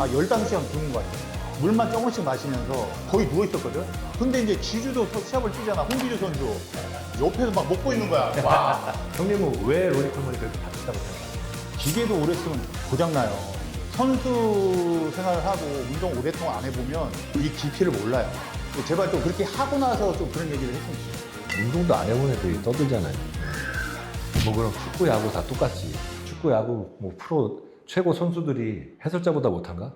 15시간 굶은 거 같아요. 물만 조금씩 마시면서 거의 누워있었거든? 근데 이제 지주도 시합을 뛰잖아. 홍기주 선수. 옆에서 막 먹고 있는 거야. 와. 형님은 왜 로니콜몬이 그렇게 바뀌었다고 생각하세요? 기계도 오래 쓰면 고장나요. 선수 생활을 하고 운동 오랫동안 안 해보면 이 깊이를 몰라요. 제발 좀 그렇게 하고 나서 좀 그런 얘기를 했으면 좋겠어요. 운동도 안 해본 애들이 떠들잖아요. 뭐 그럼 축구, 야구 다 똑같지. 축구, 야구 뭐 프로 최고 선수들이 해설자보다 못한가?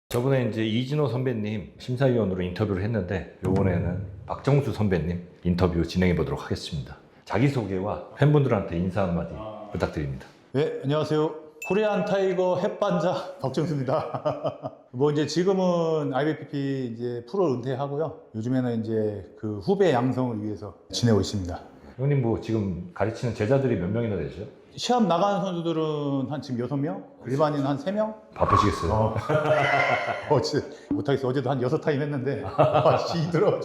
저번에 이제 이진호 선배님 심사위원으로 인터뷰를 했는데 이번에는 박정수 선배님 인터뷰 진행해 보도록 하겠습니다. 자기소개와 팬분들한테 인사 한마디 부탁드립니다. 네, 안녕하세요. 코리안 타이거 햇반자 박정수입니다. 뭐 이제 지금은 IBPP 이제 프로 은퇴하고요. 요즘에는 이제 그 후배 양성을 위해서 지내고 있습니다. 형님 뭐 지금 가르치는 제자들이 몇 명이나 되죠? 시합 나가는 선수들은 한 지금 6명? 일반인 한 3명? 바쁘시겠어요? 진짜 못하겠어. 어제도 한 6타임 했는데 힘들어.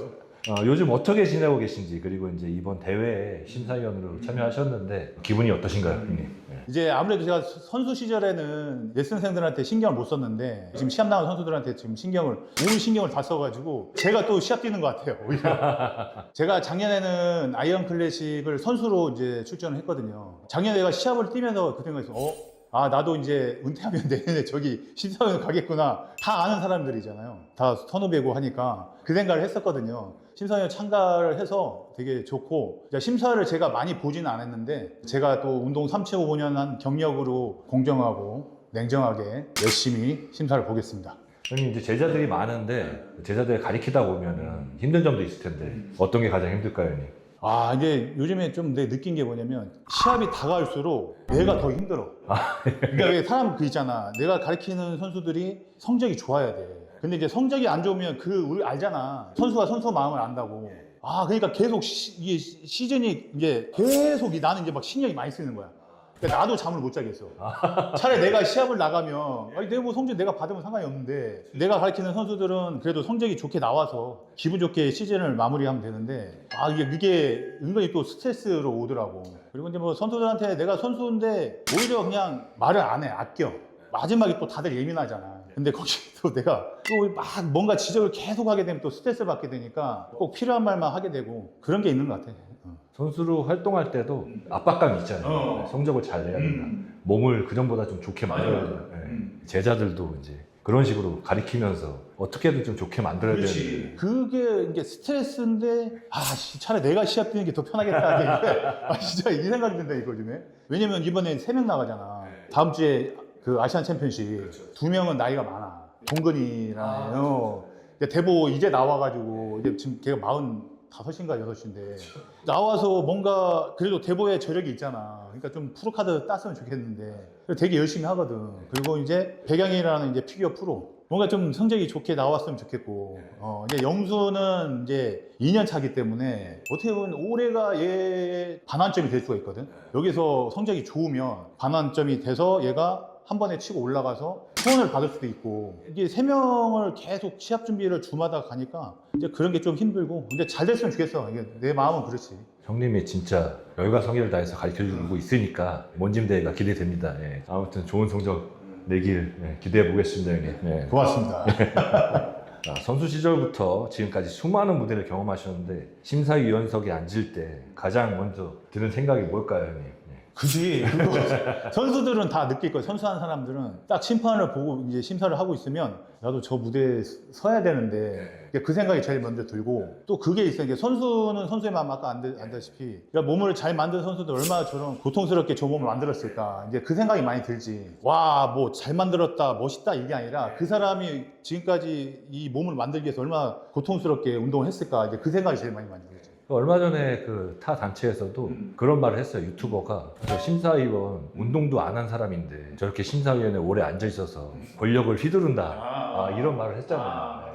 요즘 어떻게 지내고 계신지, 그리고 이제 이번 대회에 심사위원으로 참여하셨는데 기분이 어떠신가요, 형님? 네. 이제 아무래도 제가 선수 시절에는 레슨생들한테 신경을 못 썼는데 지금 시합 나가는 선수들한테 지금 온 신경을 다 써가지고 제가 또 시합 뛰는 것 같아요, 오히려. 제가 작년에는 아이언 클래식을 선수로 이제 출전을 했거든요. 작년에 내가 시합을 뛰면서 그 생각했어. 나도 이제 은퇴하면 내년에 저기 심사위원 가겠구나. 다 아는 사람들이잖아요. 다 선후배고 하니까 그 생각을 했었거든요. 심사위원 참가를 해서 되게 좋고, 심사를 제가 많이 보지는 않았는데 제가 또 운동 35년 한 경력으로 공정하고 냉정하게 열심히 심사를 보겠습니다. 형님 이제 제자들이 많은데 제자들 가리키다 보면은 힘든 점도 있을 텐데 어떤 게 가장 힘들까요, 형님? 이제 요즘에 좀 내 느낀 게 뭐냐면 시합이 다가올수록 내가 더 힘들어. 그러니까 왜 사람 그 있잖아. 내가 가르치는 선수들이 성적이 좋아야 돼. 근데 이제 성적이 안 좋으면 우리 알잖아. 선수가 선수 마음을 안다고. 그러니까 계속 이게 시즌이 이제 계속 나는 이제 막 신경이 많이 쓰이는 거야. 그러니까 나도 잠을 못 자겠어. 차라리 내가 시합을 나가면 내가 뭐 성적 내가 받으면 상관이 없는데 내가 가르치는 선수들은 그래도 성적이 좋게 나와서 기분 좋게 시즌을 마무리하면 되는데 이게 은근히 또 스트레스로 오더라고. 그리고 이제 뭐 선수들한테 내가 선수인데 오히려 그냥 말을 안 해. 아껴. 마지막에 또 다들 예민하잖아. 근데 거기서 내가 또 막 뭔가 지적을 계속 하게 되면 또 스트레스를 받게 되니까 꼭 필요한 말만 하게 되고 그런 게 있는 것 같아. 선수로 활동할 때도 압박감이 있잖아요. 성적을 잘 내야 된다. 몸을 그전보다 좀 좋게 만들어야 된다. 제자들도 이제 그런 식으로 가리키면서 어떻게든 좀 좋게 만들어야 되는데 그게 이게 스트레스인데 차라리 내가 시합 뛰는 게 더 편하겠다. 진짜 이 생각이 든다 이거 요즘에. 왜냐면 이번에 3명 나가잖아. 다음 주에 그 아시안 챔피언십 2명은 나이가 많아. 동근이라는 대보 이제 나와가지고 이제 지금 걔가 45인가 6인데 나와서 뭔가 그래도 대보에 저력이 있잖아. 그러니까 좀 프로카드 땄으면 좋겠는데 되게 열심히 하거든. 그리고 이제 백양이라는 이제 피겨 프로 뭔가 좀 성적이 좋게 나왔으면 좋겠고 이제 영수는 이제 2년 차기 때문에 어떻게 보면 올해가 얘 반환점이 될 수가 있거든. 여기서 성적이 좋으면 반환점이 돼서 얘가 한 번에 치고 올라가서 후원을 받을 수도 있고 이게 3명을 계속 시합 준비를 주마다 가니까 이제 그런 게 좀 힘들고 근데 잘 됐으면 좋겠어. 이게 내 마음은 그렇지. 형님이 진짜 열과 성의를 다해서 가르쳐주고 있으니까 mon짐대회가 기대됩니다. 아무튼 좋은 성적 내길 기대해 보겠습니다, 형님. 고맙습니다. 선수 시절부터 지금까지 수많은 무대를 경험하셨는데 심사위원석에 앉을 때 가장 먼저 드는 생각이 뭘까요, 형님? 그지. 선수들은 다 느낄 거야. 선수하는 사람들은 딱 심판을 보고 이제 심사를 하고 있으면 나도 저 무대에 서야 되는데 그 생각이 제일 먼저 들고 또 그게 있어요. 이게 선수는 선수의 마음 아까 안다시피 그러니까 몸을 잘 만든 선수들 얼마나 저런 고통스럽게 저 몸을 만들었을까. 이제 그 생각이 많이 들지. 뭐 잘 만들었다, 멋있다 이게 아니라 그 사람이 지금까지 이 몸을 만들기 위해서 얼마나 고통스럽게 운동을 했을까. 이제 그 생각이 제일 많이 들지. 얼마 전에 그 타 단체에서도 그런 말을 했어요. 유튜버가 저 심사위원 운동도 안 한 사람인데 저렇게 심사위원회 오래 앉아 있어서 권력을 휘두른다 이런 말을 했잖아요.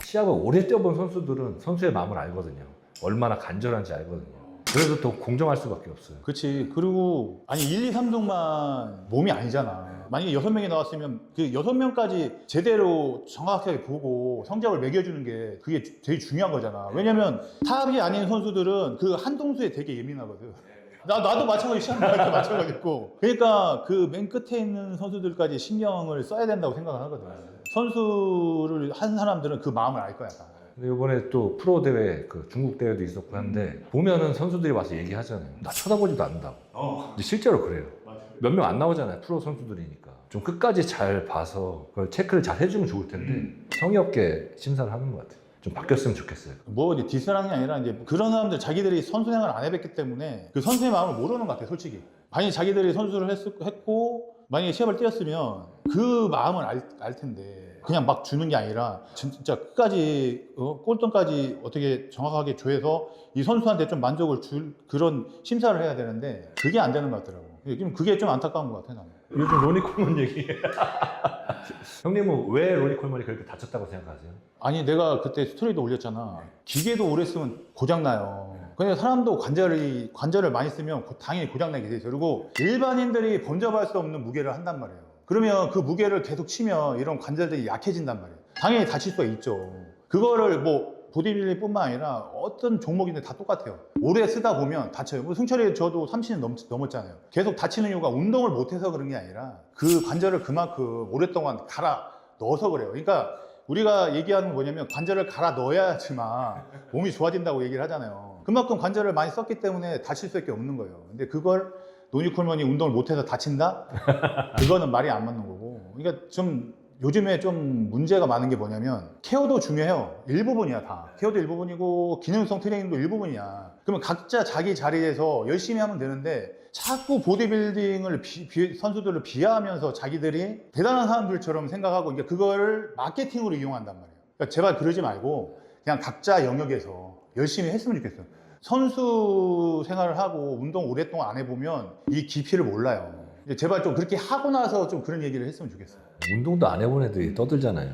시합을 오래 뛰어본 선수들은 선수의 마음을 알거든요. 얼마나 간절한지 알거든요. 그래서 더 공정할 수밖에 없어요. 그렇지. 그리고 1, 2, 3등만 몸이 아니잖아. 만약에 6명이 나왔으면 그 6명까지 제대로 정확하게 보고 성적을 매겨주는 게 그게 되게 중요한 거잖아. 왜냐면 탑이 아닌 선수들은 그 한 동수에 되게 예민하거든. 나도 마찬가지 시합할 마찬가지고. 그러니까 그 맨 끝에 있는 선수들까지 신경을 써야 된다고 생각을 하거든. 선수를 한 사람들은 그 마음을 알 거야. 다. 근데 이번에 또 프로 대회, 그 중국 대회도 있었고 한데 보면은 선수들이 와서 얘기하잖아요. 나 쳐다보지도 않는다고. 근데 실제로 그래요. 몇 명 안 나오잖아요. 프로 선수들이니까. 좀 끝까지 잘 봐서 그걸 체크를 잘 해주면 좋을 텐데 성의 없게 심사를 하는 것 같아요. 좀 바뀌었으면 좋겠어요. 뭐 이제 디스라는 게 아니라 이제 그런 사람들 자기들이 선수 생활을 안 해봤기 때문에 그 선수의 마음을 모르는 것 같아, 솔직히. 만약에 자기들이 선수를 했고 만약에 시합을 뛰었으면 그 마음을 알 텐데 그냥 막 주는 게 아니라 진짜 끝까지 꼴등까지 어떻게 정확하게 조해서 이 선수한테 좀 만족을 줄 그런 심사를 해야 되는데 그게 안 되는 것 같더라고. 그게 좀 안타까운 것 같아, 나는. 요즘 로니 콜먼 얘기. 형님은 왜 로니 콜먼이 그렇게 다쳤다고 생각하세요? 아니, 내가 그때 스토리도 올렸잖아. 기계도 오래 쓰면 고장나요. 근데 사람도 관절을 많이 쓰면 당연히 고장나게 돼 있어요. 그리고 일반인들이 범접할 수 없는 무게를 한단 말이에요. 그러면 그 무게를 계속 치면 이런 관절들이 약해진단 말이에요. 당연히 다칠 수가 있죠. 그거를 뭐 보디빌딩뿐만 아니라 어떤 종목인데 다 똑같아요. 오래 쓰다 보면 다쳐요. 뭐 승철이 저도 30년 넘었잖아요. 계속 다치는 이유가 운동을 못해서 그런 게 아니라 그 관절을 그만큼 오랫동안 갈아 넣어서 그래요. 그러니까 우리가 얘기하는 건 뭐냐면 관절을 갈아 넣어야지만 몸이 좋아진다고 얘기를 하잖아요. 그만큼 관절을 많이 썼기 때문에 다칠 수밖에 없는 거예요. 근데 그걸 로니 콜먼이 운동을 못해서 다친다? 그거는 말이 안 맞는 거고. 그러니까 좀 요즘에 좀 문제가 많은 게 뭐냐면 케어도 중요해요. 일부분이야, 다. 케어도 일부분이고 기능성 트레이닝도 일부분이야. 그러면 각자 자기 자리에서 열심히 하면 되는데 자꾸 보디빌딩을 선수들을 비하하면서 자기들이 대단한 사람들처럼 생각하고 이제 그걸 마케팅으로 이용한단 말이에요. 그러니까 제발 그러지 말고 그냥 각자 영역에서 열심히 했으면 좋겠어요. 선수 생활을 하고 운동 오랫동안 안 해보면 이 깊이를 몰라요. 제발 좀 그렇게 하고 나서 좀 그런 얘기를 했으면 좋겠어요. 운동도 안 해본 애들이 떠들잖아요.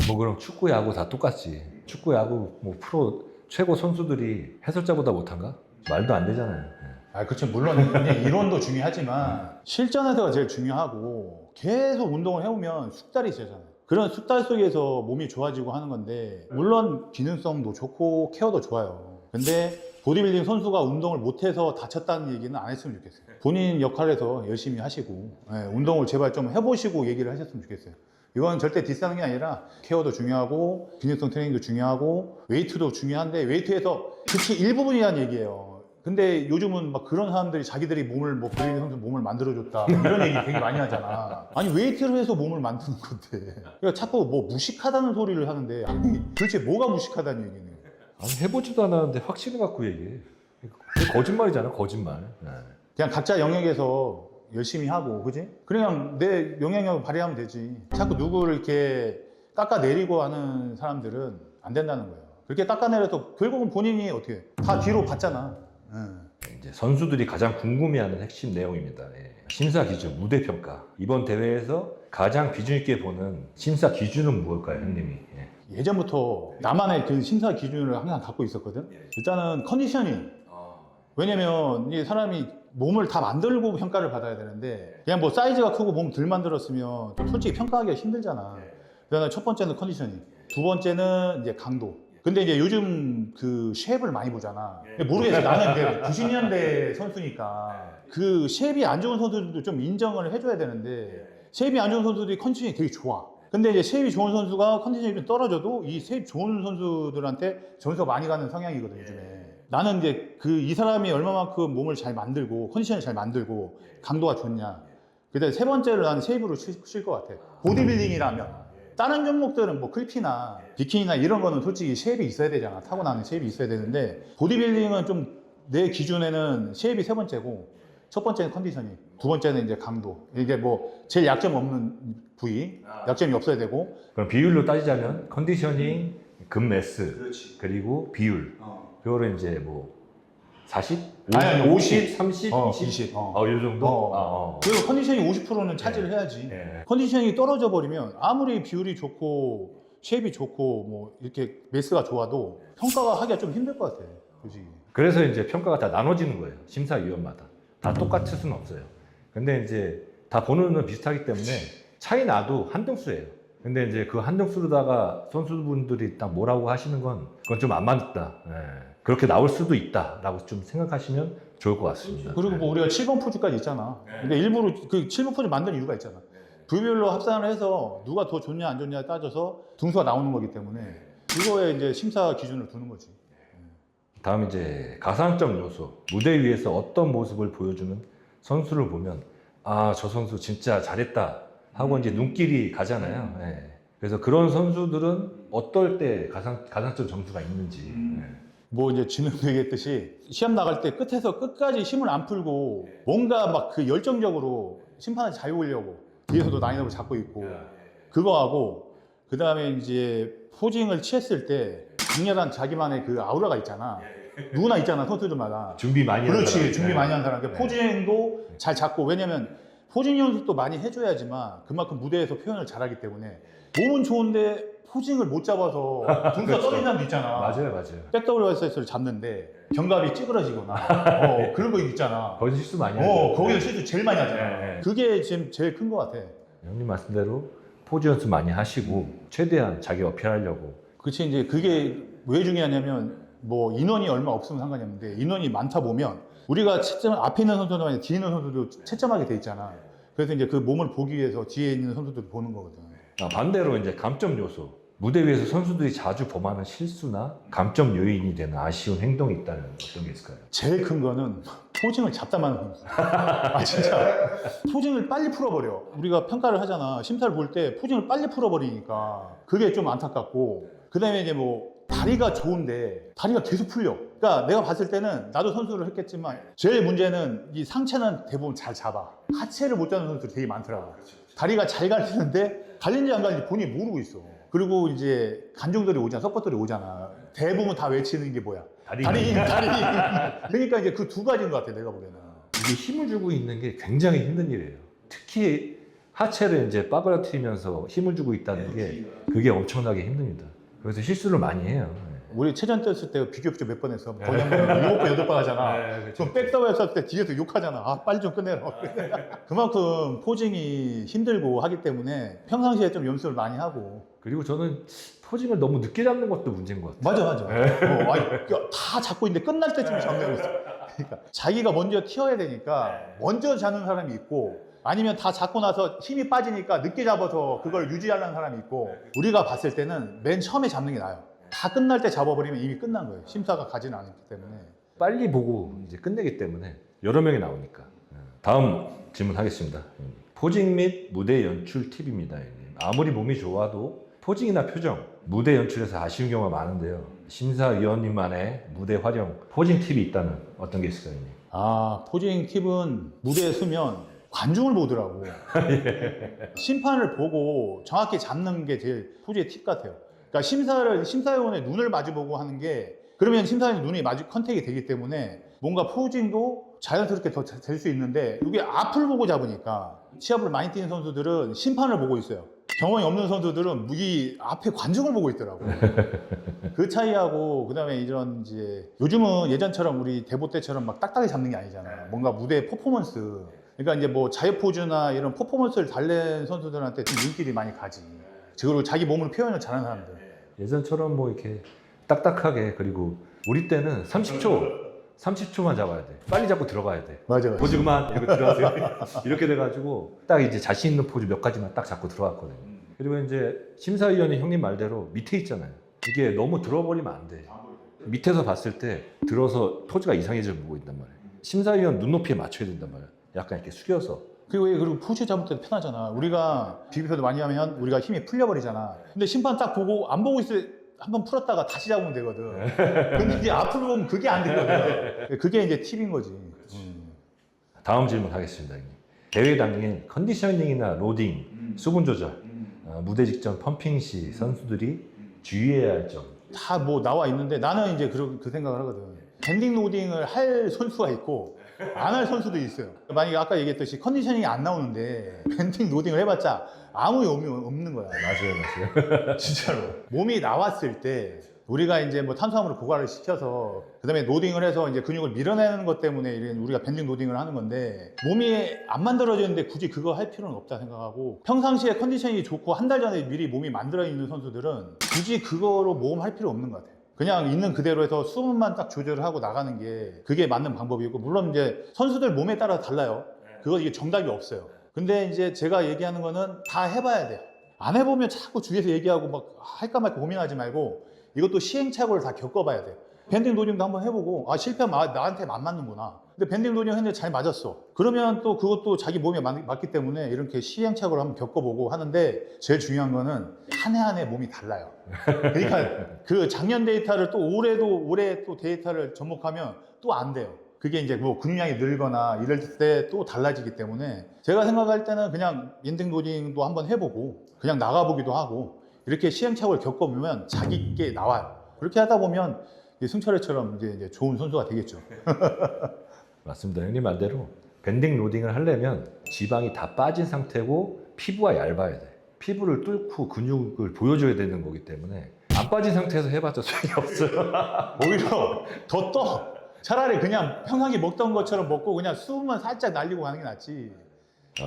뭐 그럼 축구, 야구 다 똑같지. 축구, 야구 뭐 프로 최고 선수들이 해설자보다 못한가? 말도 안 되잖아요. 아, 그렇죠. 물론 이제 이론도 중요하지만 실전에서가 제일 중요하고 계속 운동을 해오면 숙달이 되잖아요. 그런 숙달 속에서 몸이 좋아지고 하는 건데 물론 기능성도 좋고 케어도 좋아요. 근데 보디빌딩 선수가 운동을 못해서 다쳤다는 얘기는 안 했으면 좋겠어요. 본인 역할에서 열심히 하시고 운동을 제발 좀 해보시고 얘기를 하셨으면 좋겠어요. 이건 절대 디스하는 게 아니라 케어도 중요하고 기능성 트레이닝도 중요하고 웨이트도 중요한데 웨이트에서 그치 일부분이라는 얘기예요. 근데 요즘은 막 그런 사람들이 자기들이 몸을 뭐 보디빌딩 선수 몸을 만들어줬다 이런 얘기 되게 많이 하잖아. 아니 웨이트를 해서 몸을 만드는 건데 그러니까 자꾸 뭐 무식하다는 소리를 하는데 아니 도대체 뭐가 무식하다는 얘기는. 아니 해보지도 않았는데 확신을 갖고 얘기해. 거짓말이잖아, 거짓말. 그냥 각자 영역에서 열심히 하고, 그지? 그냥 내 영향력을 발휘하면 되지. 자꾸 누구를 이렇게 깎아내리고 하는 사람들은 안 된다는 거예요. 그렇게 깎아내려서 결국은 본인이 어떻게 해? 다 뒤로 갔잖아. 이제 선수들이 가장 궁금해하는 핵심 내용입니다. 심사 기준, 무대 평가. 이번 대회에서 가장 비중 있게 보는 심사 기준은 무엇일까요, 형님이? 예전부터 나만의 그 심사 기준을 항상 갖고 있었거든. 일단은 컨디셔닝. 왜냐면 이 사람이 몸을 다 만들고 평가를 받아야 되는데 그냥 뭐 사이즈가 크고 몸 덜 만들었으면 좀 솔직히 평가하기가 힘들잖아. 그다음에 첫 번째는 컨디셔닝, 두 번째는 이제 강도. 근데 이제 요즘 그 쉐입을 많이 보잖아. 모르겠어. 나는 이제 90년대 선수니까 그 쉐입이 안 좋은 선수들도 좀 인정을 해줘야 되는데 쉐입이 안 좋은 선수들이 컨디션이 되게 좋아. 근데 이제 쉐입이 좋은 선수가 컨디션이 좀 떨어져도 이 쉐입 좋은 선수들한테 점수가 많이 가는 성향이거든, 요즘에. 나는 이제 이 사람이 얼마만큼 몸을 잘 만들고 컨디션을 잘 만들고 강도가 좋냐. 그다음에 세 번째로 나는 쉐입으로 칠 것 같아. 보디빌딩이라면. 다른 종목들은 뭐 클피나 비키니나 이런 거는 솔직히 쉐입이 있어야 되잖아. 타고나는 쉐입이 있어야 되는데 보디빌딩은 좀 내 기준에는 쉐입이 세 번째고 첫 번째는 컨디셔닝, 두 번째는 이제 강도. 이게 뭐 제일 약점 없는 부위, 약점이 없어야 되고. 그럼 비율로 따지자면 컨디셔닝, 금매스, 그리고 비율. 그거를 이제 뭐 40? 아니, 50, 30, 20? 20. 이 정도? 그리고 컨디셔닝 50%는 차지를 해야지. 컨디셔닝이 떨어져 버리면 아무리 비율이 좋고 쉐입이 좋고 뭐 이렇게 매스가 좋아도 평가가 하기가 좀 힘들 것 같아, 솔직히. 그래서 이제 평가가 다 나눠지는 거예요. 심사위원마다. 다 똑같을 수는 없어요. 근데 이제 다 보는 눈은 비슷하기 때문에 차이 나도 한 등수예요. 근데 이제 그 한정 쓰다가 선수분들이 딱 뭐라고 하시는 건 그건 좀 안 맞다. 예. 그렇게 나올 수도 있다라고 좀 생각하시면 좋을 것 같습니다. 그리고 뭐 우리가 7번 포즈까지 있잖아. 근데 일부러 그 7번 포즈 만든 이유가 있잖아. 부별로 합산을 해서 누가 더 좋냐 안 좋냐 따져서 등수가 나오는 거기 때문에 이거에 이제 심사 기준을 두는 거지. 다음 이제 가산점 요소. 무대 위에서 어떤 모습을 보여주는 선수를 보면 아, 저 선수 진짜 잘했다 하고 이제 눈길이 가잖아요. 예. 그래서 그런 선수들은 어떨 때 가산점 점수가 있는지. 예. 뭐 이제 진흥 얘기했듯이 시합 나갈 때 끝에서 끝까지 힘을 안 풀고 뭔가 막 그 열정적으로 심판을 잘 보려고 뒤에서도 라인업을 잡고 있고 그거하고 그 다음에 이제 포징을 취했을 때 강렬한 자기만의 그 아우라가 있잖아. 누구나 있잖아, 선수들마다. 준비 많이 하는 그렇지, 사람. 준비 네. 많이 한 사람. 네. 포징도 잘 잡고, 왜냐면 포징 연습도 많이 해줘야지만 그만큼 무대에서 표현을 잘하기 때문에 몸은 좋은데 포징을 못 잡아서 등수가 떨어진 사람도 있잖아. 맞아요. 백더블SS를 잡는데 견갑이 찌그러지거나 그런 거 있잖아. 거기서 실수 많이 하죠. 거기서 실수 제일 많이 하잖아. 네. 그게 지금 제일 큰 것 같아. 형님 말씀대로 포즈 연습 많이 하시고 최대한 자기 어필하려고. 그치, 이제 그게 왜 중요하냐면 뭐 인원이 얼마 없으면 상관이 없는데 인원이 많다 보면 우리가 채점, 앞에 있는 선수도 아니라 뒤에 있는 선수도 채점하게 돼 있잖아. 그래서 이제 그 몸을 보기 위해서 뒤에 있는 선수들 보는 거거든. 반대로 이제 감점 요소. 무대 위에서 선수들이 자주 범하는 실수나 감점 요인이 되는 아쉬운 행동이 있다면 어떤 게 있을까요? 제일 큰 거는 포징을 잡다만 하는 선수. 아 진짜 포징을 빨리 풀어버려. 우리가 평가를 하잖아. 심사를 볼 때 포징을 빨리 풀어버리니까 그게 좀 안타깝고, 그 다음에 이제 뭐 다리가 좋은데 다리가 계속 풀려. 그러니까 내가 봤을 때는 나도 선수를 했겠지만 제일 문제는 이 상체는 대부분 잘 잡아. 하체를 못 잡는 선수들이 되게 많더라고. 다리가 잘 갈리는데 갈린지 안 갈린지 본인이 모르고 있어. 그리고 이제 관중들이 오잖아, 서포터들이 오잖아. 대부분 다 외치는 게 뭐야? 다리. 그러니까 이제 그 두 가지인 것 같아, 내가 보기에는. 이게 힘을 주고 있는 게 굉장히 힘든 일이에요. 특히 하체를 이제 빠그라뜨리면서 힘을 주고 있다는 게 그게 엄청나게 힘듭니다. 그래서 실수를 많이 해요. 우리 체전 떴을 때 비교협조 몇 번 했어. 거의 한 7번, 8번 하잖아. 그럼 백더블 했을 때 뒤에서 욕하잖아. 아, 빨리 좀 끝내라. 그만큼 포징이 힘들고 하기 때문에 평상시에 좀 연습을 많이 하고. 그리고 저는 포징을 너무 늦게 잡는 것도 문제인 것 같아요. 맞아. 다 잡고 있는데 끝날 때쯤에 잡는 있어. 그러니까 자기가 먼저 튀어야 되니까 먼저 잡는 사람이 있고, 아니면 다 잡고 나서 힘이 빠지니까 늦게 잡아서 그걸 유지하려는 사람이 있고, 우리가 봤을 때는 맨 처음에 잡는 게 나아요. 다 끝날 때 잡아버리면 이미 끝난 거예요. 심사가 가지는 않기 때문에. 빨리 보고 이제 끝내기 때문에 여러 명이 나오니까. 다음 질문하겠습니다. 포징 및 무대 연출 팁입니다. 아무리 몸이 좋아도 포징이나 표정, 무대 연출에서 아쉬운 경우가 많은데요. 심사위원님만의 무대 활용, 포징 팁이 있다면 어떤 게 있을까요? 아, 포징 팁은 무대에 서면 관중을 보더라고. 심판을 보고 정확히 잡는 게 제일 포즈의 팁 같아요. 그러니까 심사위원의 눈을 마주보고 하는 게, 그러면 심사위원 눈이 마주 컨택이 되기 때문에 뭔가 포징도 자연스럽게 더 될 수 있는데, 이게 앞을 보고 잡으니까 시합을 많이 뛰는 선수들은 심판을 보고 있어요. 경험이 없는 선수들은 이 앞에 관중을 보고 있더라고. 그 차이하고, 그 다음에 이런 이제 요즘은 예전처럼 우리 대보 때처럼 막 딱딱하게 잡는 게 아니잖아. 뭔가 무대 퍼포먼스. 그러니까 이제 뭐 자유 포즈나 이런 퍼포먼스를 달랜 선수들한테 좀 눈길이 많이 가지. 그리고 자기 몸을 표현을 잘하는 사람들. 예전처럼 뭐 이렇게 딱딱하게, 그리고 우리 때는 30초만 잡아야 돼. 빨리 잡고 들어가야 돼. 맞아. 포즈 그만, 이렇게 들어가세요. 이렇게 돼가지고 딱 이제 자신 있는 포즈 몇 가지만 딱 잡고 들어갔거든요. 그리고 이제 심사위원이 형님 말대로 밑에 있잖아요. 이게 너무 들어버리면 안 돼. 밑에서 봤을 때 들어서 포즈가 이상해져 보인단 말이에요. 심사위원 눈높이에 맞춰야 된단 말이에요. 약간 이렇게 숙여서. 그리고 포즈 잡을 때도 편하잖아. 우리가 비비표도 많이 하면 우리가 힘이 풀려버리잖아. 근데 심판 딱 보고 안 보고 있을 때 한번 풀었다가 다시 잡으면 되거든. 근데 이제 앞으로 보면 그게 안 되거든. 그게 이제 팁인 거지. 다음 질문 하겠습니다. 형님. 대회 당일 컨디셔닝이나 로딩, 수분 조절, 무대 직전 펌핑 시 선수들이 주의해야 할 점. 다 뭐 나와 있는데 나는 이제 그 생각을 하거든. 밴딩 로딩을 할 선수가 있고 안 할 선수도 있어요. 만약에 아까 얘기했듯이 컨디셔닝이 안 나오는데 밴딩 로딩을 해봤자 아무 의미 없는 거야. 맞아요. 진짜로. 몸이 나왔을 때 우리가 이제 뭐 탄수화물을 고갈을 시켜서 그다음에 노딩을 해서 이제 근육을 밀어내는 것 때문에 이런 우리가 밴딩 노딩을 하는 건데 몸이 안 만들어졌는데 굳이 그거 할 필요는 없다 생각하고 평상시에 컨디션이 좋고 한 달 전에 미리 몸이 만들어 있는 선수들은 굳이 그거로 모험할 필요 없는 것 같아요. 그냥 있는 그대로 해서 수분만 딱 조절을 하고 나가는 게 그게 맞는 방법이고 물론 이제 선수들 몸에 따라 달라요. 그거 이게 정답이 없어요. 근데 이제 제가 얘기하는 거는 다 해봐야 돼요. 안 해보면 자꾸 주위에서 얘기하고 막 할까 말까 고민하지 말고 이것도 시행착오를 다 겪어봐야 돼요. 밴딩 노딩도 한번 해보고 실패하면 나한테 안 맞는구나. 근데 밴딩 노딩 했는데 잘 맞았어. 그러면 또 그것도 자기 몸에 맞기 때문에 이렇게 시행착오를 한번 겪어보고 하는데 제일 중요한 거는 한 해 한 해 몸이 달라요. 그러니까 그 작년 데이터를 또 올해 또 데이터를 접목하면 또 안 돼요. 그게 이제 뭐 근육량이 늘거나 이럴 때 또 달라지기 때문에 제가 생각할 때는 그냥 밴딩 노딩도 한번 해보고 그냥 나가보기도 하고 이렇게 시행착오를 겪어보면 자기께 나와요. 그렇게 하다 보면 승철이처럼 이제 좋은 선수가 되겠죠. 맞습니다. 형님 말대로 밴딩 로딩을 하려면 지방이 다 빠진 상태고 피부가 얇아야 돼. 피부를 뚫고 근육을 보여줘야 되는 거기 때문에 안 빠진 상태에서 해봤자 소용이 없어요. 오히려 더 떠. 차라리 그냥 평상시 먹던 것처럼 먹고 그냥 수분만 살짝 날리고 가는 게 낫지.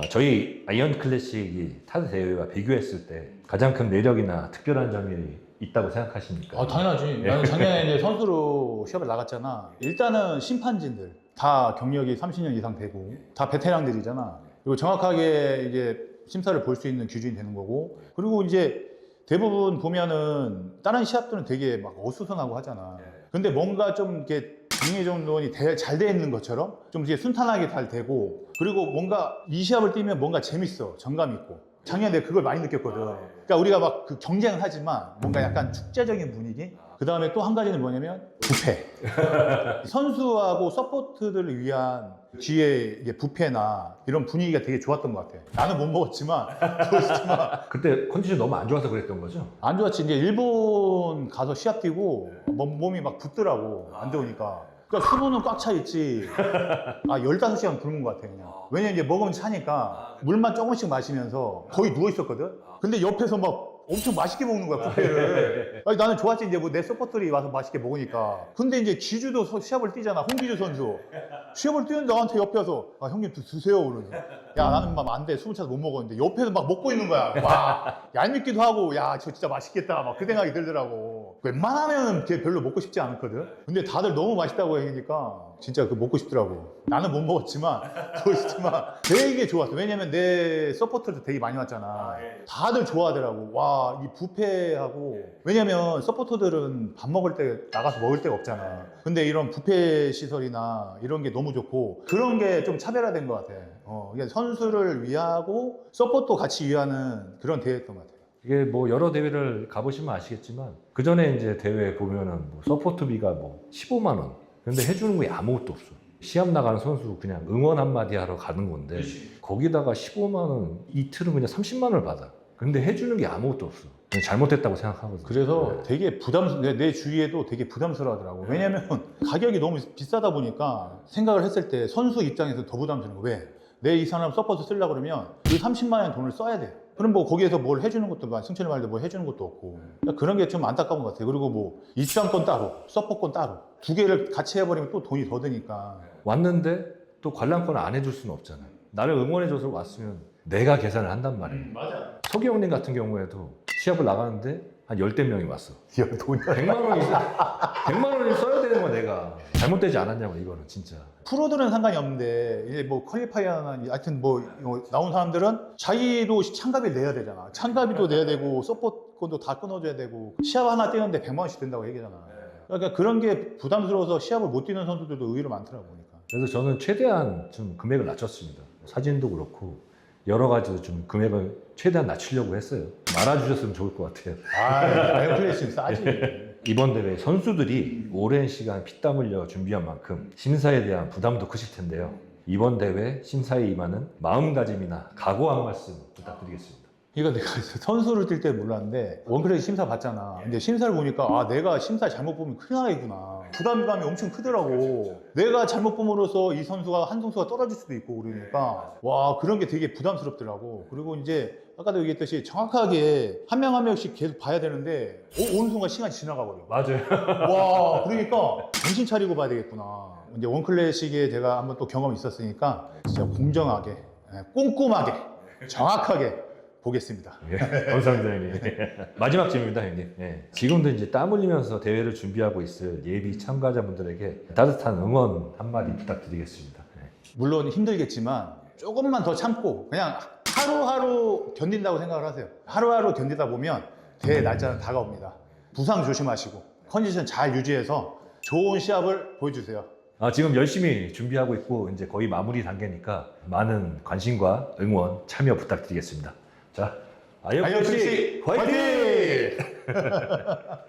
저희 아이언 클래식이 타 대회와 비교했을 때 가장 큰 매력이나 특별한 점이 있다고 생각하십니까? 당연하지. 나는 작년에 이제 선수로 시합을 나갔잖아. 일단은 심판진들 다 경력이 30년 이상 되고 다 베테랑들이잖아. 그리고 정확하게 이제 심사를 볼 수 있는 기준이 되는 거고. 그리고 이제 대부분 보면은 다른 시합들은 되게 막 어수선하고 하잖아. 근데 뭔가 좀 이렇게 정리정돈이 잘 돼 있는 것처럼 좀 이제 순탄하게 잘 되고 그리고 뭔가 이 시합을 뛰면 뭔가 재밌어. 정감 있고. 작년에 내가 그걸 많이 느꼈거든. 그러니까 우리가 막 그 경쟁을 하지만 뭔가 약간 축제적인 분위기? 그 다음에 또 한 가지는 뭐냐면 뷔페. 선수하고 서포트들을 위한 뒤에 이게 뷔페나 이런 분위기가 되게 좋았던 것 같아. 나는 못 먹었지만 그때 컨디션 너무 안 좋아서 그랬던 거죠? 안 좋았지. 이제 일본 가서 시합 뛰고 몸이 막 붓더라고. 안 더우니까. 그러니까 수분은 꽉 차 있지. 15시간 굶은 것 같아, 그냥. 왜냐면 이제 먹으면 차니까 물만 조금씩 마시면서 거의 누워 있었거든? 근데 옆에서 막 엄청 맛있게 먹는 거야, 뷔페를. 아니, 나는 좋았지. 이제 뭐 내 서포터들이 와서 맛있게 먹으니까. 근데 이제 기주도 시합을 뛰잖아, 홍기주 선수. 시합을 뛰는데 나한테 옆에 와서 형님 드세요, 그러면서. 야, 나는 막 안 돼. 수분 차서 못 먹었는데 옆에서 막 먹고 있는 거야. 와, 얄밉기도 하고, 야, 저 진짜 맛있겠다. 막 그 생각이 들더라고. 웬만하면 걔 별로 먹고 싶지 않거든? 근데 다들 너무 맛있다고 하니까 진짜 그 먹고 싶더라고. 나는 못 먹었지만, 되게 좋았어. 왜냐면 내 서포터도 되게 많이 왔잖아. 다들 좋아하더라고. 와, 이 뷔페하고. 왜냐면 서포터들은 밥 먹을 때 나가서 먹을 데가 없잖아. 근데 이런 뷔페 시설이나 이런 게 너무 좋고 그런 게 좀 차별화된 것 같아. 그러니까 선수를 위하고 서포터 같이 위하는 그런 대회였던 것 같아. 이게 뭐 여러 대회를 가보시면 아시겠지만 그 전에 이제 대회 보면은 뭐 서포트비가 뭐 15만 원. 근데 해주는 게 아무것도 없어. 시합 나가는 선수 그냥 응원 한마디 하러 가는 건데 거기다가 15만 원 이틀은 그냥 30만 원을 받아. 근데 해주는 게 아무것도 없어. 그냥 잘못했다고 생각하거든. 그래서 되게 내 주위에도 되게 부담스러워하더라고. 왜냐면 가격이 너무 비싸다 보니까 생각을 했을 때 선수 입장에서 더 부담스러운 거야. 왜? 내 이 사람 서포트 쓰려고 그러면 그 30만 원 돈을 써야 돼. 그럼 뭐 거기에서 뭘 해주는 것도 승철이 말대로 뭐 해주는 것도 없고 그러니까 그런 게 좀 안타까운 것 같아요. 그리고 뭐 입장권 따로 서포트권 따로 두 개를 같이 해버리면 또 돈이 더 드니까. 왔는데 또 관람권을 안 해줄 수는 없잖아. 나를 응원해줘서 왔으면 내가 계산을 한단 말이야. 맞아. 서기 형님 같은 경우에도 시합을 나가는데 한 10대 명이 왔어. 야, 돈이 100만 원을 써야 되는 거야 내가. 잘못되지 않았냐고 이거는 진짜. 프로들은 상관이 없는데 이제 뭐 퀄리파이어나 하여튼 뭐 나온 사람들은 자기도 참가비를 내야 되잖아. 참가비도 내야 되고 서포트권도 다 끊어줘야 되고 시합 하나 뛰는데 100만 원씩 든다고 얘기하잖아. 그러니까 그런 게 부담스러워서 시합을 못 뛰는 선수들도 의외로 많더라고 보니까. 그래서 저는 최대한 좀 금액을 낮췄습니다. 사진도 그렇고 여러 가지로 좀 금액을 최대한 낮추려고 했어요. 알아주셨으면 좋을 것 같아요. 아이언 클래식 싸지. 이번 대회 선수들이 오랜 시간 피땀 흘려 준비한 만큼 심사에 대한 부담도 크실 텐데요. 이번 대회 심사에 임하는 마음가짐이나 각오 한 말씀 부탁드리겠습니다. 이거 내가 선수를 뛸 때 몰랐는데 원클래식 심사 봤잖아. 근데 심사를 보니까 내가 심사 잘못 보면 큰일 나겠구나. 부담감이 엄청 크더라고. 내가 잘못 봄으로써 이 선수가 한 선수가 떨어질 수도 있고 그러니까 와 그런 게 되게 부담스럽더라고. 그리고 이제 아까도 얘기했듯이 정확하게 한 명 한 명씩 계속 봐야 되는데 어느 순간 시간이 지나가 버려. 맞아요. 와 그러니까 정신 차리고 봐야 되겠구나. 이제 원클래식에 제가 한번 또 경험이 있었으니까 진짜 공정하게 꼼꼼하게 정확하게 보겠습니다. 예, 감사합니다, 형님. 마지막 질문입니다, 형님. 예. 지금도 이제 땀 흘리면서 대회를 준비하고 있을 예비 참가자분들에게 따뜻한 응원 한마디 부탁드리겠습니다. 예. 물론 힘들겠지만 조금만 더 참고 그냥 하루하루 견딘다고 생각을 하세요. 하루하루 견디다 보면 대회 날짜는 다가옵니다. 부상 조심하시고 컨디션 잘 유지해서 좋은 시합을 보여주세요. 지금 열심히 준비하고 있고 이제 거의 마무리 단계니까 많은 관심과 응원, 참여 부탁드리겠습니다. 자, 아이언클래식 화이팅! 화이팅!